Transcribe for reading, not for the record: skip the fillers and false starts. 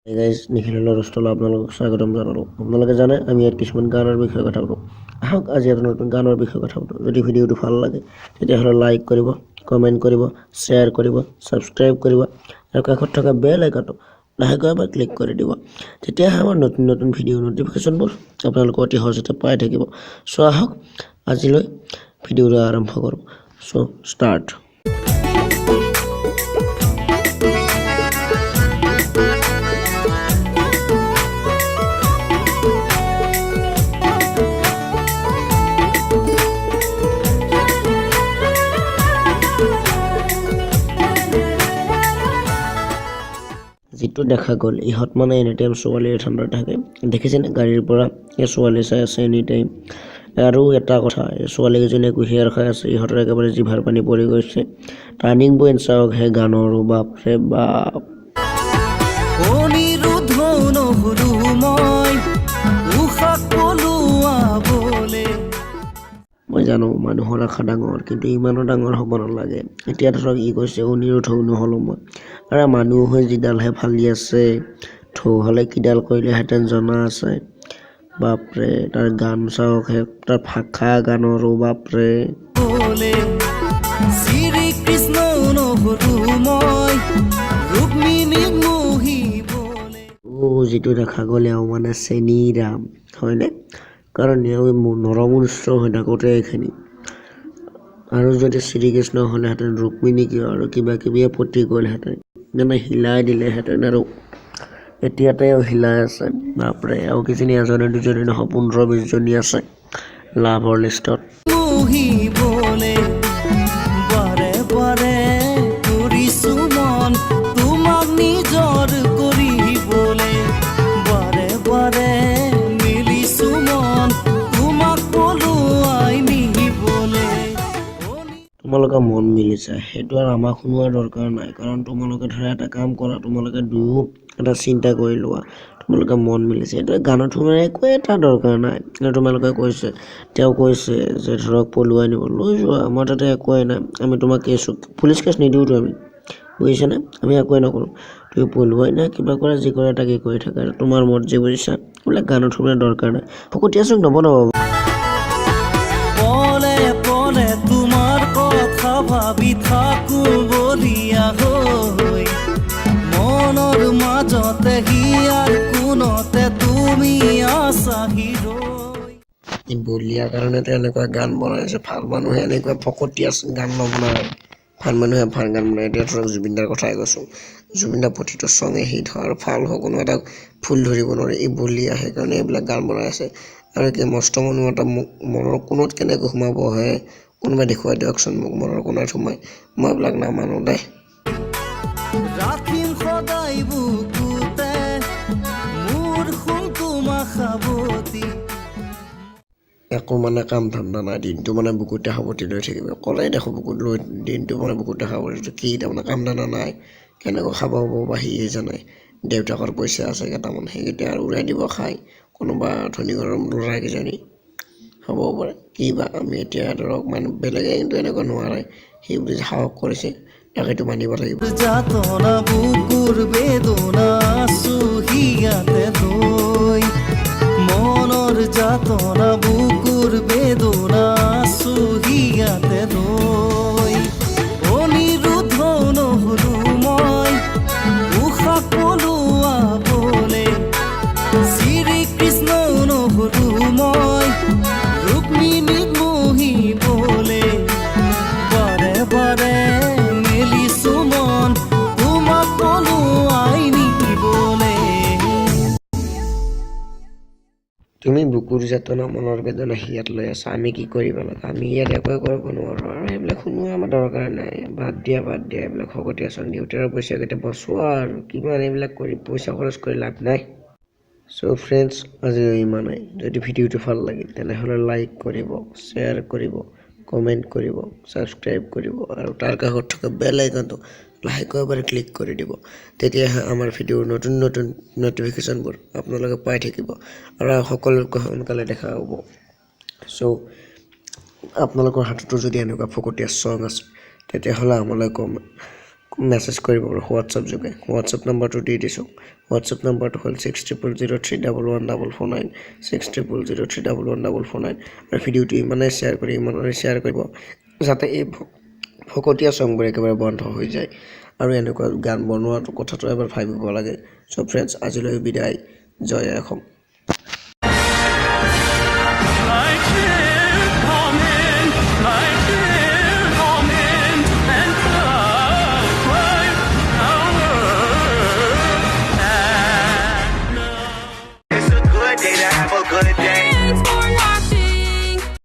Hey guys, Nikhil rostol Aponalokk স্বাগতম জানালো। আপোনালোকে জানে আমি ইয়াত কিছুমান গানৰ বিষয়ে কথা পাতো। আহক আজি এটা নতুন গানৰ বিষয়ে কথা পাতো। যদি ভিডিওটো ভাল লাগে তেতিয়াহ'লে লাইক কৰিব, কমেন্ট কৰিব, শ্বেয়াৰ কৰিব, সাবস্ক্ৰাইব কৰিব আৰু কাষত থকা বেল আইকনটো লাহেকৈ এবাৰ ক্লিক কৰি দিব। তেতিয়াহে আমাৰ নতুন নতুন ভিডিও নটিফিকেশ্যনবোৰ আপোনালোকে অতি সহজতে পাই থাকিব। সো আহক আজিলৈ ভিডিওটো আৰম্ভ কৰোঁ। So start. যিটো দেখা গ'ল ইহঁত মানে এনি টাইম ছোৱালীৰ ঠাণ্ডা থাকে। দেখিছেনে গাড়ীৰ পৰা এই ছোৱালী চাই আছে এনি টাইম। আৰু এটা কথা, এই ছোৱালীকেইজনীয়ে কুঁহিয়াৰ খাই আছে, ইহঁতৰ একেবাৰে জিভাৰ পানী পৰি গৈছে। টাৰ্ণিং পইণ্ট চাওক সেই গানৰো, বাপৰে বাপ। মই জানো মানুহৰ আশা ডাঙৰ, কিন্তু ইমানো ডাঙৰ হ'ব নালাগে। এতিয়া ধৰক ই কৈছে অনিৰুদ্ধও নহ'লো মই, আৰু মানুহ হৈ যিডালহে ফালি আছে, থৌ হ'লে কিডাল কৰিলেহেঁতেন জনা আছে। বাপৰে তাৰ গান চাওক, তাৰ ভাষা গানৰো বাপৰে। যিটো দেখা গ'ল এওঁ মানে চেনী ৰাম হয়নে, কাৰণ এওঁ নৰমনুষ্য হৈ থাকোঁতে এইখিনি। আৰু যদি শ্ৰীকৃষ্ণ হ'লেহেঁতেন ৰুক্মিণী কিয় আৰু কিবা কিবিয়ে পতি গ'লহেঁতেন, মানে হিলাই দিলেহেঁতেন। আৰু এতিয়াতে হিলাই আছে বাপৰে। আৰু কিজনী এজনী দুজনী নহয় 15-20 জনী আছে লাভৰ লিষ্টত। তোমালোকে মন মিলিছে সেইটো আৰু আমাক শুনোৱাৰ দৰকাৰ নাই, কাৰণ তোমালোকে ধৰা এটা কাম কৰা, তোমালোকে দুয়ো এটা চিন্তা কৰি লোৱা। তোমালোকে মন মিলিছে, এইটো গানত শুনাৰ একো এটা দৰকাৰ নাই। তোমালোকে কৈছে, তেওঁ কৈছে যে ধৰক পলুৱাই নিব, লৈ যোৱা, আমাৰ তাতে একোৱেই নাই। আমি তোমাক পুলিচ কেছ নিদিওঁতো আমি, বুজিছানে? আমি একোৱেই নকৰোঁ। তুমি পলুৱাই নাই, কিবা কৰা, যি কৰে তাকে কৰি থাকা, তোমাৰ মৰ্জি, বুজিছা? এইবিলাক গানত শুনাৰ দৰকাৰ নাই। ফকতীয়া চং নবনাব। ভাবি থাকো বলিয়া হৈ মনৰ মাজতে হিয়াৰ কোনতে তুমি আছা হিৰৈ। বলিয়াৰ কাৰণেতো এনেকুৱা গান বনাইছে। ভাল মানুহে এনেকুৱা ফকতীয়া গান নবনায়, ভাল মানুহে ভাল গান বনায়। এতিয়া ধৰক জুবিনদাৰ কথাই কৈছোঁ, জুবিনদাৰ প্ৰতিটো চঙে হিট হয় আৰু ভাল হয়, কোনো এটা ফুল ধৰিব নোৱাৰে। এই বলিয়া সেইকাৰণে এইবিলাক গান বনাই আছে। আৰু কি মস্ত মানুহ এটা মোক মনৰ কোণত কেনেকৈ সোমাব হে, কোনোবাই দেখুৱাই দিয়কচোন মোক মনৰ কোণত সোমাই। মই এইবিলাক নামানো দেই। ৰাখিম সদায় বুকুতে মোৰ সুকুম আশাৱতী। একো মানে কাম ধান্দা নাই, দিনটো মানে বুকুতে সাৱটি লৈ থাকিব। ক'লেই দেখোঁ বুকুত লৈ দিনটো মানে বুকুতে সাৱটি, কি তাৰমানে কাম ধান্দা নাই, কেনেকৈ খাব হ'ব বা সিয়ে জানে। দেউতাকৰ পইচা আছে কেইটামান, সেইকেইটা আৰু উৰাই দিব খাই কোনোবা ধনী ঘৰৰ ল'ৰাকেইজনী হ'ব পাৰে। কি বা আমি এতিয়া ধৰক মানুহ বেলেগে কিন্তু এনেকুৱা নোৱাৰে, সি বুলি সাহস কৰিছে তাকেতো মানিব লাগিব। যাতনা বুকুৰ বেদনা চুহিয়াতে লৈ মনৰ যাতনা বুকুৰ বেদনা চুহিয়াতে লৈ অনিৰুদ্ধ নহলো মই উশাহ পলুৱাবলে, শ্ৰীকৃষ্ণ নহলো মই ৰুক্মিণীক মোহিবলে। বাৰে বাৰে মেলিছো মন তোমাক পলুৱাই নিবলে। তুমি বুকুৰ যাতনা মনৰ বেদনা হিয়াত লৈ আছা, আমি কি কৰিব লাগে? আমি ইয়াত একোৱে কৰিব নোৱাৰোঁ। আৰু সেইবিলাক শুনোৱা আমাৰ দৰকাৰ নাই, বাদ দিয়া এইবিলাক ফকতীয়া চং। দেউতাৰ পইচা কেতিয়া বচোৱা আৰু কিমান এইবিলাক কৰি পইচা খৰচ কৰি লাভ নাই। চ' ফ্ৰেণ্ডছ, আজি ইমানেই। যদি ভিডিঅ'টো ভাল লাগিল তেনেহ'লে লাইক কৰিব, শ্বেয়াৰ কৰিব, কমেণ্ট কৰিব, ছাবস্ক্ৰাইব কৰিব আৰু তাৰ কাষত থকা বেল আইকনটো লাহেকৈ এবাৰ ক্লিক কৰি দিব। তেতিয়াহে আমাৰ ভিডিঅ'ৰ নতুন নতুন নটিফিকেশ্যনবোৰ আপোনালোকে পাই থাকিব আৰু সকলোতকৈ সোনকালে দেখা হ'ব। চ' আপোনালোকৰ হাততো যদি এনেকুৱা ফকতীয়া চং আছে তেতিয়াহ'লে আমালৈ মেছেজ কৰিব পাৰোঁ হোৱাটছআপ যোগে হোৱাটছআপ নম্বৰটো দি দিছোঁ হোৱাটছআপ নম্বৰটো হ'ল 6000031149 6000031149 আৰু ভিডিঅ'টো ইমানেই শ্বেয়াৰ কৰিব যাতে এই ফকতীয়া চংবোৰ একেবাৰে বন্ধ হৈ যায় আৰু এনেকুৱা গান বনোৱাটো কথাটো এবাৰ ভাবিব লাগে চ' ফ্ৰেণ্ডছ আজিলৈ বিদায় জয় অসম